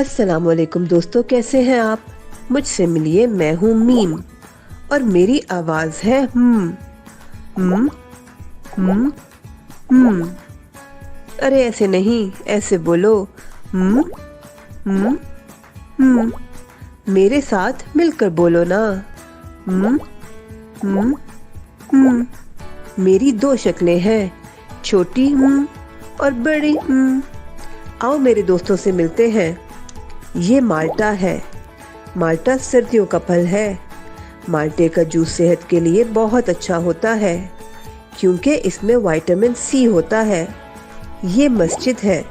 अस्सलाम वालेकुम दोस्तों, कैसे हैं आप। मुझसे मिलिए, मैं हूँ मीम और मेरी आवाज है हम्म हम्म हम्म। अरे ऐसे नहीं, ऐसे बोलो हम्म हम्म हम्म। मेरे साथ मिलकर बोलो ना हम्म हम्म हम्म। मेरी दो शक्लें हैं, छोटी और बड़ी आओ मेरे दोस्तों से मिलते हैं। ये माल्टा है। माल्टा सर्दियों का फल है। माल्टे का जूस सेहत के लिए बहुत अच्छा होता है क्योंकि इसमें विटामिन सी होता है। ये मस्जिद है।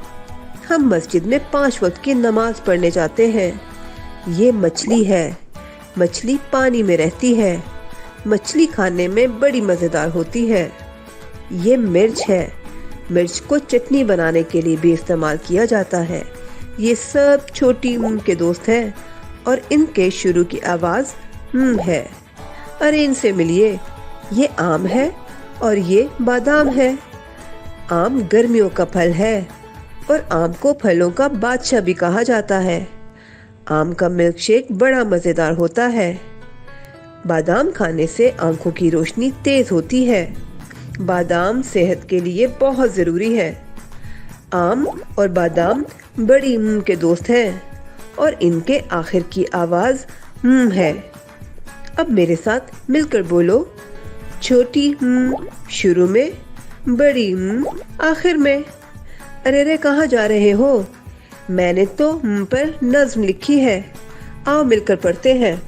हम मस्जिद में 5 वक्त की नमाज पढ़ने जाते हैं। ये मछली है। मछली पानी में रहती है। मछली खाने में बड़ी मज़ेदार होती है। ये मिर्च है। मिर्च को चटनी बनाने के लिए भी इस्तेमाल किया जाता है। ये सब छोटी के दोस्त हैं और इनके शुरू की आवाज है। अरे इनसे मिलिए। ये आम है और ये बादाम है। आम गर्मियों का फल है और आम को फलों का बादशाह भी कहा जाता है। आम का मिल्क शेक बड़ा मजेदार होता है। बादाम खाने से आंखों की रोशनी तेज होती है। बादाम सेहत के लिए बहुत जरूरी है। आम और बादाम बड़ी के दोस्त हैं और इनके आखिर की आवाज है। अब मेरे साथ मिलकर बोलो, छोटी शुरू में, बड़ी आखिर में। अरे रे कहाँ जा रहे हो। मैंने तो पर नज्म लिखी है। आओ मिलकर पढ़ते हैं।